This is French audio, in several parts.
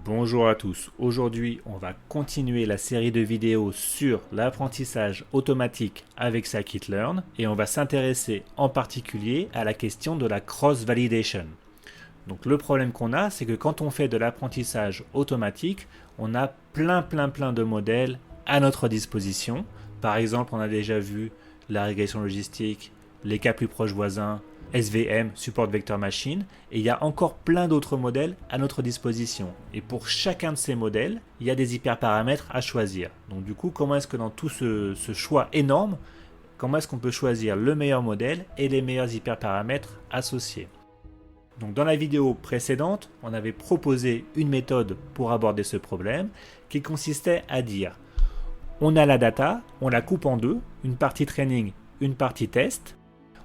Bonjour à tous, aujourd'hui on va continuer la série de vidéos sur l'apprentissage automatique avec Scikit-learn et on va s'intéresser en particulier à la question de la cross-validation. Donc le problème qu'on a, c'est que quand on fait de l'apprentissage automatique, on a plein de modèles à notre disposition. Par exemple, on a déjà vu la régression logistique, les cas plus proches voisins, SVM, Support Vector Machine, et il y a encore plein d'autres modèles à notre disposition. Et pour chacun de ces modèles, il y a des hyperparamètres à choisir. Donc du coup, comment est-ce que dans tout ce choix énorme, comment est-ce qu'on peut choisir le meilleur modèle et les meilleurs hyperparamètres associés? Donc dans la vidéo précédente, on avait proposé une méthode pour aborder ce problème qui consistait à dire on a la data, on la coupe en deux, une partie training, une partie test.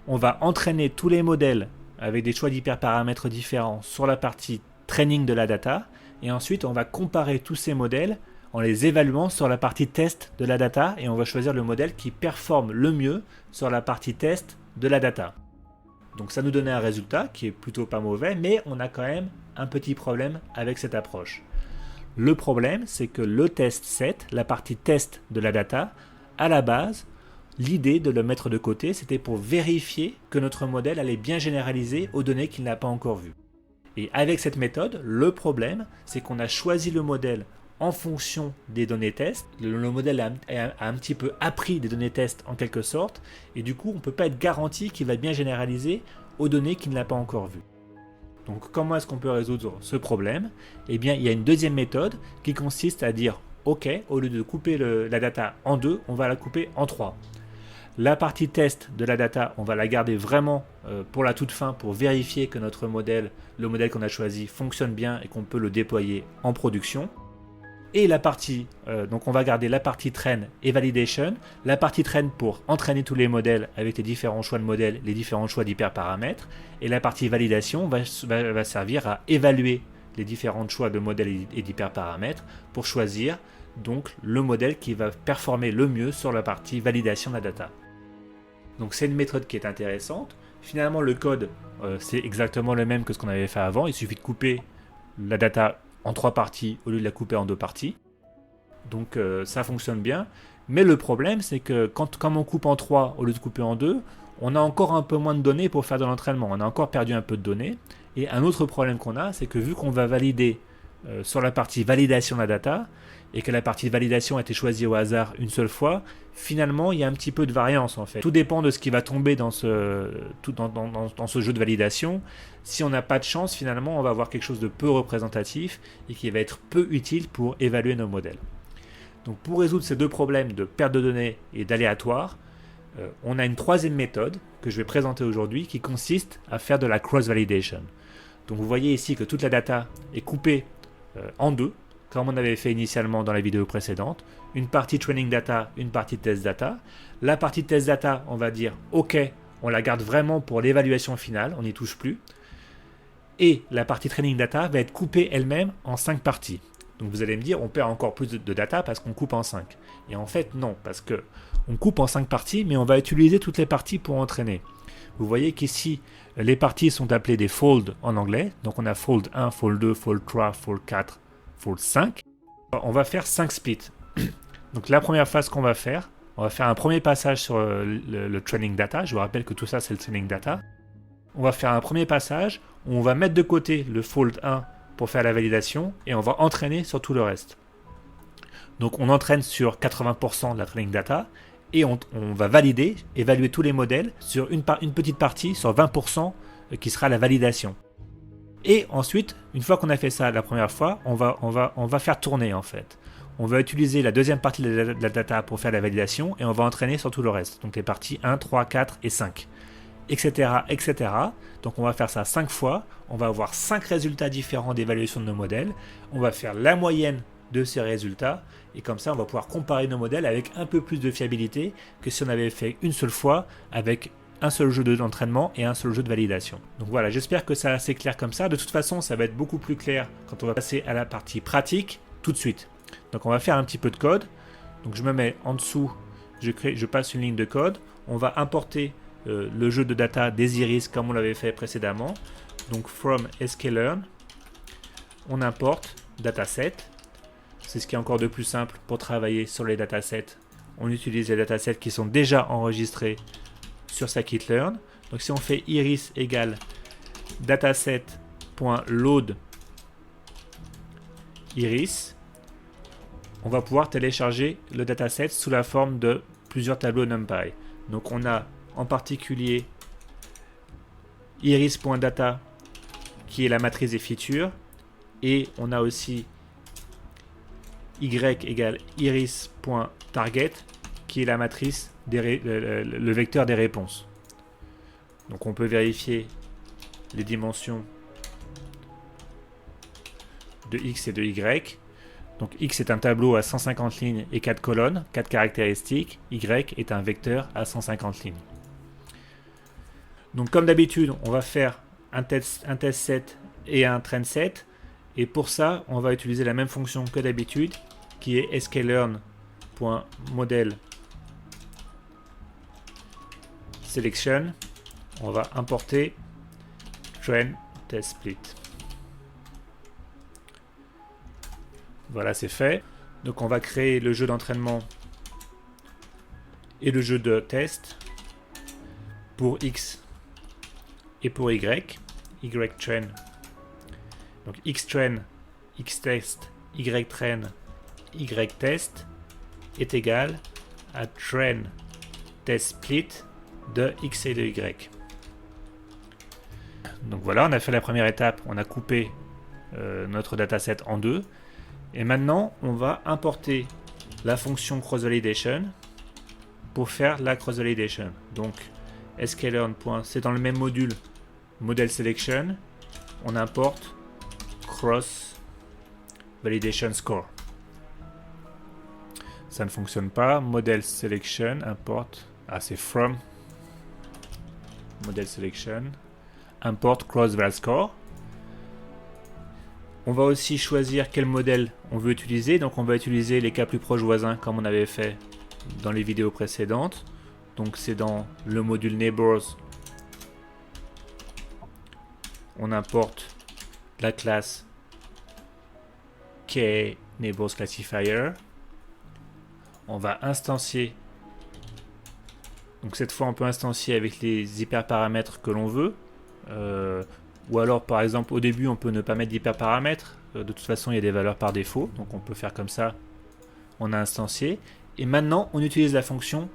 On va entraîner tous les modèles avec des choix d'hyperparamètres différents sur la partie training de la data et ensuite on va comparer tous ces modèles en les évaluant sur la partie test de la data et on va choisir le modèle qui performe le mieux sur la partie test de la data. Donc ça nous donnait un résultat qui est plutôt pas mauvais, mais on a quand même un petit problème avec cette approche. Le problème, c'est que le test set, la partie test de la data, à la base, l'idée de le mettre de côté, c'était pour vérifier que notre modèle allait bien généraliser aux données qu'il n'a pas encore vues. Et avec cette méthode, le problème, c'est qu'on a choisi le modèle en fonction des données test. Le modèle a un petit peu appris des données test en quelque sorte, et du coup, on ne peut pas être garanti qu'il va bien généraliser aux données qu'il n'a pas encore vues. Donc comment est-ce qu'on peut résoudre ce problème? Eh bien, il y a une deuxième méthode qui consiste à dire ok, au lieu de couper la data en deux, on va la couper en trois. La partie test de la data, on va la garder vraiment pour la toute fin pour vérifier que notre modèle, le modèle qu'on a choisi, fonctionne bien et qu'on peut le déployer en production. Et la partie, donc on va garder la partie train et validation, la partie train pour entraîner tous les modèles avec les différents choix de modèles, les différents choix d'hyperparamètres, et la partie validation va servir à évaluer les différents choix de modèles et d'hyperparamètres pour choisir donc le modèle qui va performer le mieux sur la partie validation de la data. Donc c'est une méthode qui est intéressante. Finalement le code c'est exactement le même que ce qu'on avait fait avant, il suffit de couper la data en trois parties au lieu de la couper en deux parties. Donc ça fonctionne bien, mais le problème c'est que comme on coupe en trois au lieu de couper en deux, on a encore un peu moins de données pour faire de l'entraînement, on a encore perdu un peu de données. Et un autre problème qu'on a, c'est que vu qu'on va valider sur la partie validation de la data, et que la partie validation a été choisie au hasard une seule fois, finalement il y a un petit peu de variance en fait. Tout dépend de ce qui va tomber dans ce jeu de validation. Si on n'a pas de chance, finalement on va avoir quelque chose de peu représentatif et qui va être peu utile pour évaluer nos modèles. Donc pour résoudre ces deux problèmes de perte de données et d'aléatoire, on a une troisième méthode que je vais présenter aujourd'hui qui consiste à faire de la cross-validation. Donc vous voyez ici que toute la data est coupée en deux, comme on avait fait initialement dans la vidéo précédente, une partie training data, une partie test data. La partie test data, on va dire ok, on la garde vraiment pour l'évaluation finale, on n'y touche plus. Et la partie training data va être coupée elle-même en 5 parties. Donc vous allez me dire, on perd encore plus de data parce qu'on coupe en 5. Et en fait non, parce que on coupe en 5 parties, mais on va utiliser toutes les parties pour entraîner. Vous voyez qu'ici, les parties sont appelées des folds en anglais. Donc on a fold 1, fold 2, fold 3, fold 4, fold 5. On va faire 5 splits. Donc la première phase qu'on va faire, on va faire un premier passage sur le training data. Je vous rappelle que tout ça c'est le training data. On va faire un premier passage où on va mettre de côté le fold 1 pour faire la validation et on va entraîner sur tout le reste. Donc on entraîne sur 80% de la training data et on va valider, évaluer tous les modèles sur une petite partie, sur 20% qui sera la validation. Et ensuite, une fois qu'on a fait ça la première fois, on va faire tourner en fait. On va utiliser la deuxième partie de la data pour faire la validation et on va entraîner sur tout le reste. Donc les parties 1, 3, 4 et 5, etc. etc. Donc on va faire ça 5 fois, on va avoir 5 résultats différents d'évaluation de nos modèles, on va faire la moyenne de ces résultats et comme ça on va pouvoir comparer nos modèles avec un peu plus de fiabilité que si on avait fait une seule fois avec un seul jeu d'entraînement et un seul jeu de validation. Donc voilà, j'espère que c'est assez clair comme ça. De toute façon, ça va être beaucoup plus clair quand on va passer à la partie pratique tout de suite. Donc on va faire un petit peu de code. Donc je me mets en dessous, je passe une ligne de code. On va importer le jeu de data des iris comme on l'avait fait précédemment. Donc from sklearn, on importe dataset. C'est ce qui est encore de plus simple pour travailler sur les datasets. On utilise les datasets qui sont déjà enregistrés sur scikit-learn. Donc si on fait iris égale dataset.load iris, on va pouvoir télécharger le dataset sous la forme de plusieurs tableaux NumPy. Donc on a en particulier iris.data qui est la matrice des features, et on a aussi y égale iris.target qui est la matrice le vecteur des réponses. Donc on peut vérifier les dimensions de x et de y. Donc x est un tableau à 150 lignes et 4 colonnes, 4 caractéristiques. Y est un vecteur à 150 lignes. Donc comme d'habitude, on va faire un test set et un trend set. Et pour ça, on va utiliser la même fonction que d'habitude, qui est sklearn.model selection. On va importer trend test split. Voilà, c'est fait. Donc on va créer le jeu d'entraînement et le jeu de test pour X et pour Y. Y-train. Donc X-train, X-test, Y-train, Y-test est égal à train test split de X et de Y. Donc voilà, on a fait la première étape, on a coupé notre dataset en deux. Et maintenant, on va importer la fonction cross-validation pour faire la cross-validation. Donc, sklearn. C'est dans le même module model selection. On importe cross-validation score. Ça ne fonctionne pas. Model selection importe. Ah, c'est from model selection. Importe cross-val score. On va aussi choisir quel modèle on veut utiliser. Donc on va utiliser les cas plus proches voisins comme on avait fait dans les vidéos précédentes. Donc c'est dans le module neighbors. On importe la classe kNeighborsClassifier. On va instancier. Donc cette fois on peut instancier avec les hyperparamètres que l'on veut. Ou alors par exemple au début on peut ne pas mettre d'hyperparamètres, de toute façon il y a des valeurs par défaut, donc on peut faire comme ça, on a instancié. Et maintenant on utilise la fonction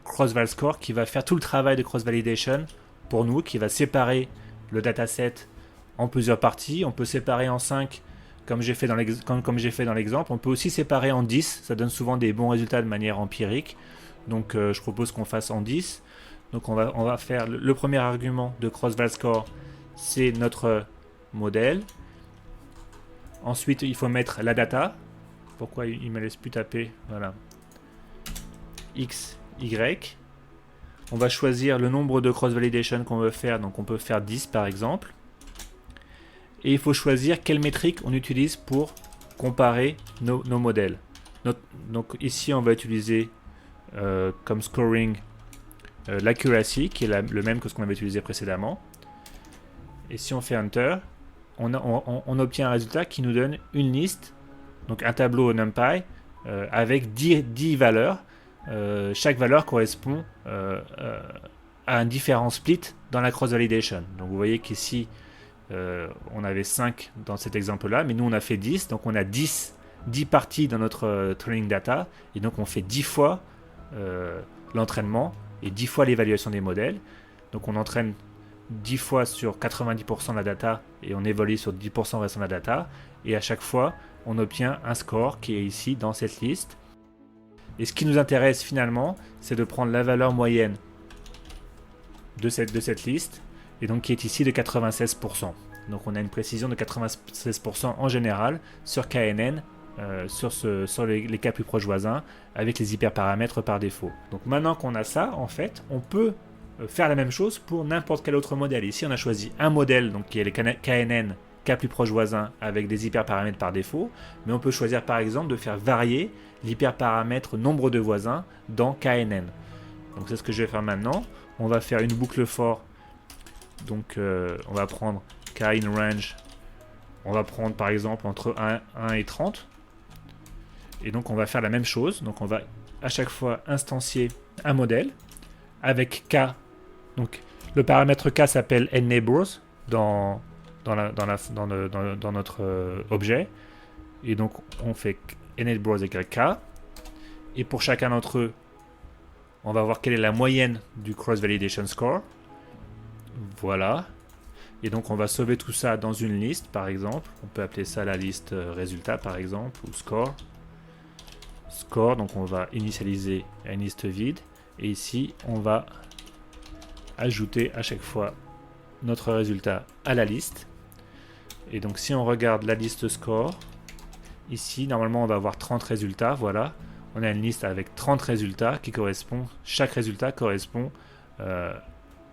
cross-val-score qui va faire tout le travail de cross-validation pour nous, qui va séparer le dataset en plusieurs parties. On peut séparer en 5 comme j'ai fait dans l'exemple, on peut aussi séparer en 10, ça donne souvent des bons résultats de manière empirique, donc je propose qu'on fasse en 10. Donc on va faire le premier argument de cross-val-score, c'est notre modèle. Ensuite, il faut mettre la data. Pourquoi il ne me laisse plus taper? Voilà. X, Y. On va choisir le nombre de cross-validation qu'on veut faire. Donc on peut faire 10 par exemple. Et il faut choisir quelle métrique on utilise pour comparer nos modèles. Donc ici, on va utiliser comme scoring l'accuracy, qui est le même que ce qu'on avait utilisé précédemment. Et si on fait Enter, on obtient un résultat qui nous donne une liste, donc un tableau NumPy avec 10 valeurs. Chaque valeur correspond à un différent split dans la cross-validation. Donc vous voyez qu'ici, on avait 5 dans cet exemple-là, mais nous on a fait 10, donc on a 10 parties dans notre training data, et donc on fait 10 fois l'entraînement et 10 fois l'évaluation des modèles. Donc on entraîne 10 fois sur 90% de la data et on évalue sur 10% restant de la data, et à chaque fois on obtient un score qui est ici dans cette liste. Et ce qui nous intéresse finalement, c'est de prendre la valeur moyenne de cette liste, et donc qui est ici de 96%. Donc on a une précision de 96% en général sur KNN, sur les cas plus proches voisins, avec les hyperparamètres par défaut. Donc maintenant qu'on a ça, en fait, on peut faire la même chose pour n'importe quel autre modèle. Ici on a choisi un modèle, donc qui est les KNN, cas plus proches voisins, avec des hyperparamètres par défaut, mais on peut choisir par exemple de faire varier l'hyperparamètre nombre de voisins dans KNN. Donc c'est ce que je vais faire maintenant. On va faire une boucle for. Donc on va prendre KInRange. on va prendre par exemple entre 1 et 30. Et donc on va faire la même chose. Donc on va à chaque fois instancier un modèle avec K. Donc le paramètre K s'appelle neighbors dans notre objet. Et donc on fait neighbors égale K. Et pour chacun d'entre eux, on va voir quelle est la moyenne du cross validation score. Voilà. Et donc on va sauver tout ça dans une liste par exemple. On peut appeler ça la liste résultat par exemple ou score. Score, donc on va initialiser une liste vide. Et ici on va ajouter à chaque fois notre résultat à la liste. Et donc si on regarde la liste score, ici normalement on va avoir 30 résultats, voilà. On a une liste avec 30 résultats qui correspond, chaque résultat correspond à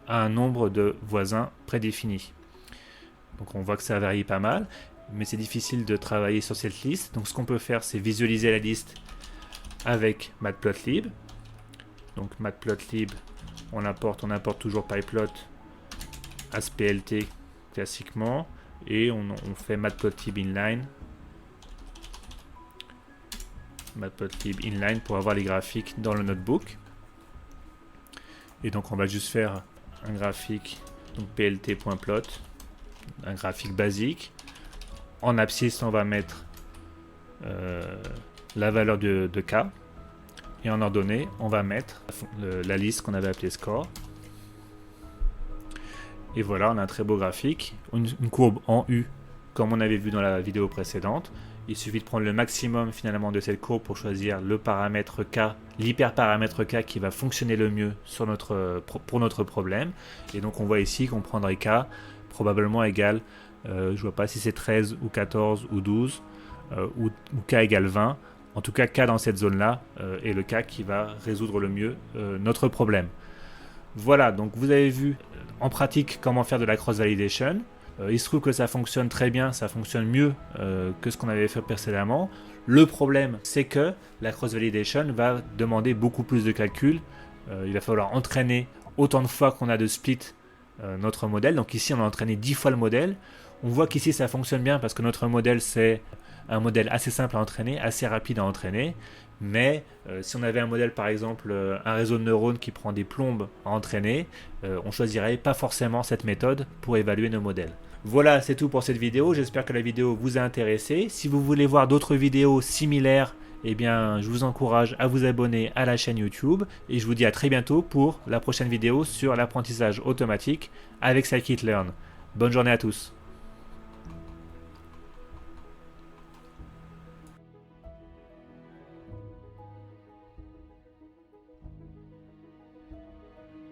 un nombre de voisins prédéfinis. Donc on voit que ça varie pas mal, mais c'est difficile de travailler sur cette liste. Donc ce qu'on peut faire, c'est visualiser la liste avec Matplotlib. Donc Matplotlib, on importe toujours pyplot as plt classiquement, et on fait Matplotlib inline. Matplotlib inline pour avoir les graphiques dans le notebook. Et donc on va juste faire un graphique, donc plt.plot, un graphique basique. En abscisse, on va mettre la valeur de K. Et en ordonnée, on va mettre la liste qu'on avait appelée score. Et voilà, on a un très beau graphique. Une courbe en U, comme on avait vu dans la vidéo précédente. Il suffit de prendre le maximum finalement de cette courbe pour choisir le paramètre K, l'hyperparamètre K qui va fonctionner le mieux sur pour notre problème. Et donc on voit ici qu'on prendrait K probablement égal, je vois pas si c'est 13 ou 14 ou 12, ou K égale 20. En tout cas, K dans cette zone-là est le K qui va résoudre le mieux notre problème. Voilà, donc vous avez vu en pratique comment faire de la cross-validation. Il se trouve que ça fonctionne très bien, ça fonctionne mieux que ce qu'on avait fait précédemment. Le problème, c'est que la cross-validation va demander beaucoup plus de calculs. Il va falloir entraîner autant de fois qu'on a de split notre modèle. Donc ici, on a entraîné 10 fois le modèle. On voit qu'ici, ça fonctionne bien parce que notre modèle, c'est un modèle assez simple à entraîner, assez rapide à entraîner. Mais si on avait un modèle, par exemple, un réseau de neurones qui prend des plombes à entraîner, on choisirait pas forcément cette méthode pour évaluer nos modèles. Voilà, c'est tout pour cette vidéo. J'espère que la vidéo vous a intéressé. Si vous voulez voir d'autres vidéos similaires, eh bien, je vous encourage à vous abonner à la chaîne YouTube. Et je vous dis à très bientôt pour la prochaine vidéo sur l'apprentissage automatique avec Scikit-learn. Bonne journée à tous.